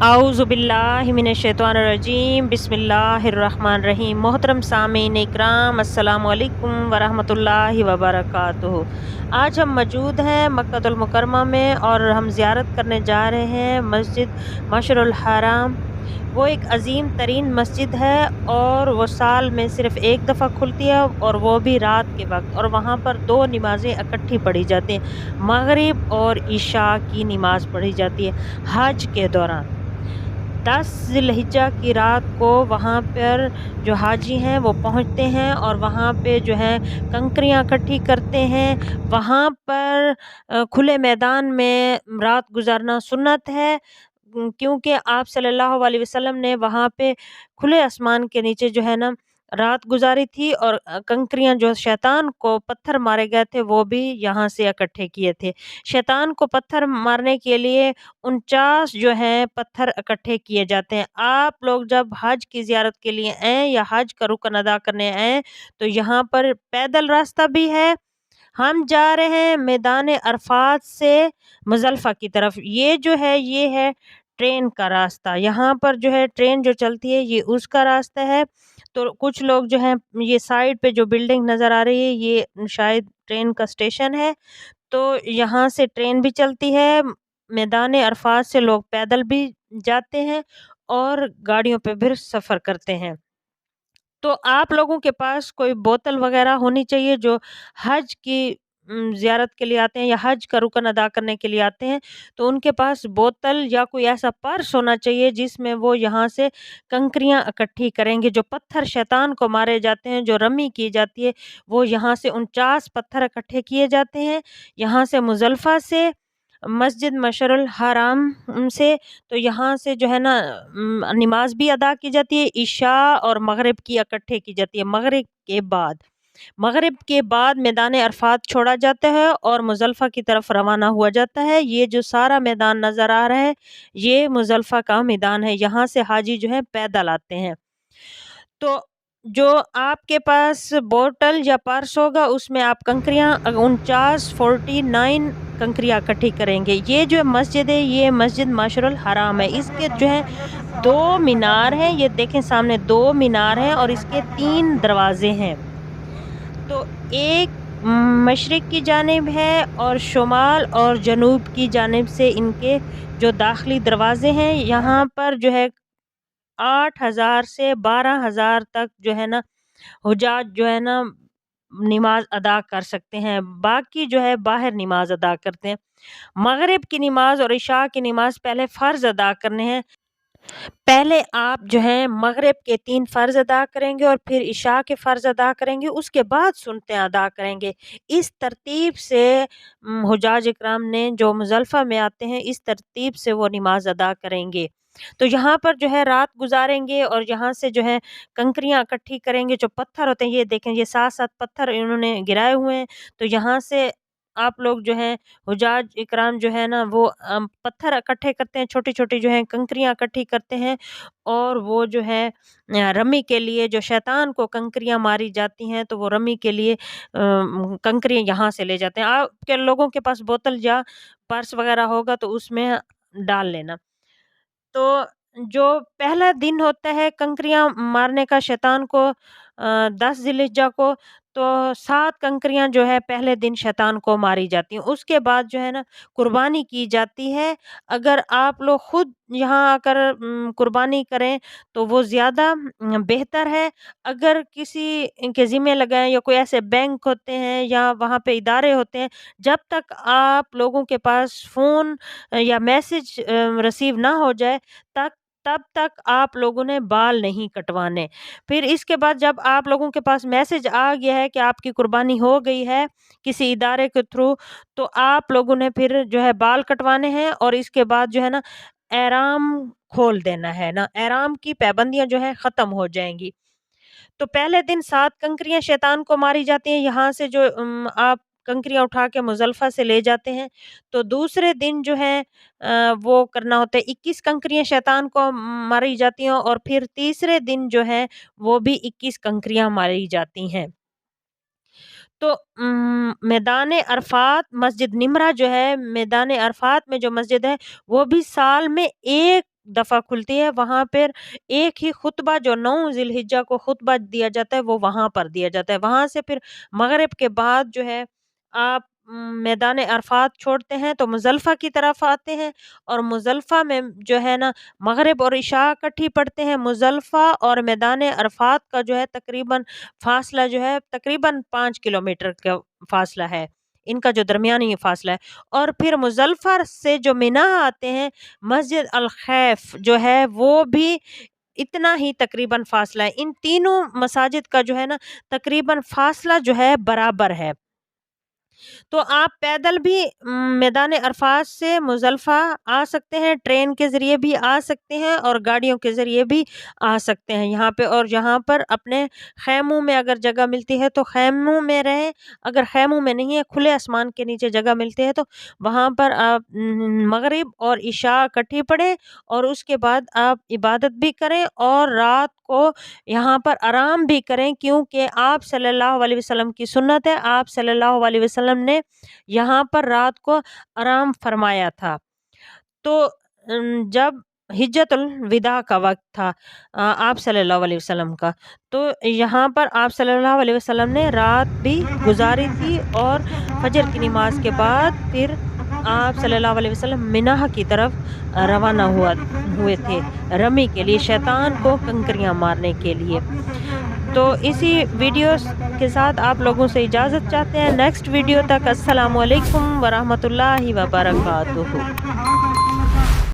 आऊज़ुबिल्लाहिमिनश्शैतानिर्रजीम बिस्मिल्लाहिर्रहमानिर्रहीम। मोहतरम सामीन इकराम, अस्सलामु अलैकुम वरहमतुल्लाहि वबरकातुहू। आज हम मौजूद हैं मक्कतुल मुकर्रमा में और हम ज़ियारत करने जा रहे हैं मस्जिद मशअरुल हराम। वो एक अजीम तरीन मस्जिद है और वो साल में सिर्फ़ एक दफ़ा खुलती है और वो भी रात के वक़्त, और वहाँ पर 2 नमाज़ें इकट्ठी पढ़ी जाती हैं। मगरिब और इशा की नमाज़ पढ़ी जाती है हज के दौरान। 10 ज़िलहिज्जा की रात को वहाँ पर जो हाजी हैं वो पहुँचते हैं और वहाँ पे जो है कंकरियाँ इकट्ठी करते हैं। वहाँ पर खुले मैदान में रात गुज़ारना सुन्नत है, क्योंकि आप सल्लल्लाहु अलैहि वसल्लम ने वहाँ पे खुले आसमान के नीचे जो है ना रात गुज़ारी थी, और कंकरियाँ जो शैतान को पत्थर मारे गए थे वो भी यहाँ से इकट्ठे किए थे। शैतान को पत्थर मारने के लिए 49 जो हैं पत्थर इकट्ठे किए जाते हैं। आप लोग जब हज की ज़ियारत के लिए आएँ या हज का रुकन अदा करने आएँ तो यहाँ पर पैदल रास्ता भी है। हम जा रहे हैं मैदान अरफात से मुज़ल्फ़ा की तरफ। ये जो है ये है ट्रेन का रास्ता। यहाँ पर जो है ट्रेन जो चलती है ये उसका रास्ता है। तो कुछ लोग जो हैं ये साइड पे जो बिल्डिंग नज़र आ रही है ये शायद ट्रेन का स्टेशन है। तो यहाँ से ट्रेन भी चलती है। मैदान अरफात से लोग पैदल भी जाते हैं और गाड़ियों पे भी सफ़र करते हैं। तो आप लोगों के पास कोई बोतल वग़ैरह होनी चाहिए जो हज की ज़ियारत के लिए आते हैं या हज का रुकन अदा करने के लिए आते हैं, तो उनके पास बोतल या कोई ऐसा पर्स होना चाहिए जिसमें वो यहाँ से कंकरियाँ इकट्ठी करेंगे। जो पत्थर शैतान को मारे जाते हैं, जो रमी की जाती है, वो यहाँ से 49 पत्थर इकट्ठे किए जाते हैं। यहाँ से मुज़ल्फ़ा से मस्जिद मशअरुल हराम से, तो यहाँ से जो है ना नमाज़ भी अदा की जाती है, इशा और मगरिब की इकट्ठे की जाती है। मगरिब के बाद मैदान अरफात छोड़ा जाता है और मुज़ल्फ़ा की तरफ रवाना हुआ जाता है। ये जो सारा मैदान नज़र आ रहा है, ये मुज़ल्फ़ा का मैदान है। यहाँ से हाजी जो है पैदल आते हैं। तो जो आपके पास बोतल या पर्स होगा उसमें आप कंकरियाँ 49 कंकरियाँ इकट्ठी करेंगे। ये जो मस्जिद है ये मस्जिद मशअरुल हराम है। इसके जो है 2 मीनार हैं, ये देखें सामने 2 मीनार हैं और इसके 3 दरवाज़े हैं। तो एक मशरिक़ की जानिब है और शुमाल और जनूब की जानिब से इनके जो दाखिली दरवाज़े हैं, यहाँ पर जो है 8,000 से 12,000 तक जो है ना हुज्जाज जो है ना नमाज़ अदा कर सकते हैं। बाकी जो है बाहर नमाज़ अदा करते हैं। मगरिब की नमाज़ और इशा की नमाज़ पहले फ़र्ज़ अदा करने हैं। पहले आप जो है मगरिब के 3 फ़र्ज़ अदा करेंगे और फिर इशा के फ़र्ज़ अदा करेंगे, उसके बाद सुन्नतें अदा करेंगे। इस तरतीब से हुज्जाज इकराम ने जो मुज़ल्फ़ा में आते हैं इस तरतीब से वो नमाज़ अदा करेंगे। तो यहाँ पर जो है रात गुज़ारेंगे और यहाँ से जो है कंकरियाँ इकट्ठी करेंगे। जो पत्थर होते हैं ये देखें, ये 7-7 पत्थर इन्होंने गिराए हुए हैं। तो यहाँ से आप लोग जो हैं हुज्जाज इकराम जो है ना वो पत्थर इकट्ठे करते हैं, छोटी-छोटी जो हैं कंकरियाँ इकट्ठी करते हैं, और वो जो है रमी के लिए जो शैतान को कंकरियाँ मारी जाती हैं तो वो रमी के लिए कंकरियाँ यहाँ से ले जाते हैं। आपके लोगों के पास बोतल या पर्स वग़ैरह होगा तो उसमें डाल लेना। तो जो पहला दिन होता है कंकरियाँ मारने का शैतान को 10 ज़िलहिज्जा को, तो 7 कंकरियाँ जो है पहले दिन शैतान को मारी जाती हैं। उसके बाद जो है ना कुर्बानी की जाती है। अगर आप लोग खुद यहाँ आकर कुर्बानी करें तो वो ज़्यादा बेहतर है। अगर किसी के ज़िम्मे लगाएँ या कोई ऐसे बैंक होते हैं या वहाँ पे इदारे होते हैं, जब तक आप लोगों के पास फ़ोन या मैसेज रिसीव ना हो जाए तक तब तक आप लोगों ने बाल नहीं कटवाने। फिर इसके बाद जब आप लोगों के पास मैसेज आ गया है कि आपकी कुर्बानी हो गई है किसी इदारे के थ्रू, तो आप लोगों ने फिर जो है बाल कटवाने हैं और इसके बाद जो है ना एहराम खोल देना है ना, एहराम की पाबंदियाँ जो हैं ख़त्म हो जाएँगी। तो पहले दिन 7 कंकरियाँ शैतान को मारी जाती हैं, यहाँ से जो आप कंकरियाँ उठा के मुज़ल्फ़ा से ले जाते हैं। तो दूसरे दिन जो है वो करना होता है, 21 कंकरियाँ शैतान को मारी जाती हैं और फिर तीसरे दिन जो है वो भी 21 कंकरियाँ मारी जाती हैं। तो मैदान अरफ़ात मस्जिद निमरा जो है, मैदान अरफ़ात में जो मस्जिद है, वो भी साल में 1 दफ़ा खुलती है, वहाँ पर एक ही खुतबा जो 9 ज़िलहिज्जा को खुतबा दिया जाता है वो वहाँ पर दिया जाता है। वहाँ से फिर मगरिब के बाद जो है आप मैदान अरफात छोड़ते हैं तो मुज़ल्फ़ा की तरफ आते हैं, और मुज़ल्फ़ा में जो है ना मगरिब और इशा इकट्ठी पढ़ते हैं। मुज़ल्फ़ा और मैदान अरफात का जो है तकरीबन फ़ासला जो है तकरीबन 5 किलोमीटर का फ़ासला है। इनका जो दरमियानी फ़ासला है, और फिर मुज़ल्फ़ा से जो मिना आते हैं, मस्जिद अल खैफ जो है वो भी इतना ही तकरीबन फ़ासला है। इन तीनों मसाजिद का जो है ना तकरीबन फ़ासला जो है बराबर है। तो आप पैदल भी मैदान अरफात से मुज़ल्फ़ा आ सकते हैं, ट्रेन के ज़रिए भी आ सकते हैं और गाड़ियों के ज़रिए भी आ सकते हैं यहाँ पे। और यहाँ पर अपने ख़ैमों में अगर जगह मिलती है तो ख़ैमों में रहें, अगर ख़ैमों में नहीं है, खुले आसमान के नीचे जगह मिलती है तो वहाँ पर आप मगरिब और इशा इकट्ठी पढ़ें, और उसके बाद आप इबादत भी करें और रात को यहाँ पर आराम भी करें, क्योंकि आप सल्लल्लाहु अलैहि वसल्लम की सुन्नत है। आप सल्लल्लाहु अलैहि वसल्लम ने यहाँ पर रात को आराम फरमाया था। तो जब हिज्जतुल विदा का वक़्त था आप सल्लल्लाहु अलैहि वसल्लम का, तो यहाँ पर आप सल्लल्लाहु अलैहि वसल्लम ने रात भी गुज़ारी थी, और फ़जर की नमाज़ के बाद फिर आप सल्लल्लाहु अलैहि वसल्लम मिनाह की तरफ रवाना हुए थे रमी के लिए, शैतान को कंकरियाँ मारने के लिए। तो इसी वीडियो के साथ आप लोगों से इजाज़त चाहते हैं। नेक्स्ट वीडियो तक अस्सलामु अलैकुम व रहमतुल्लाहि व बरकातुहू।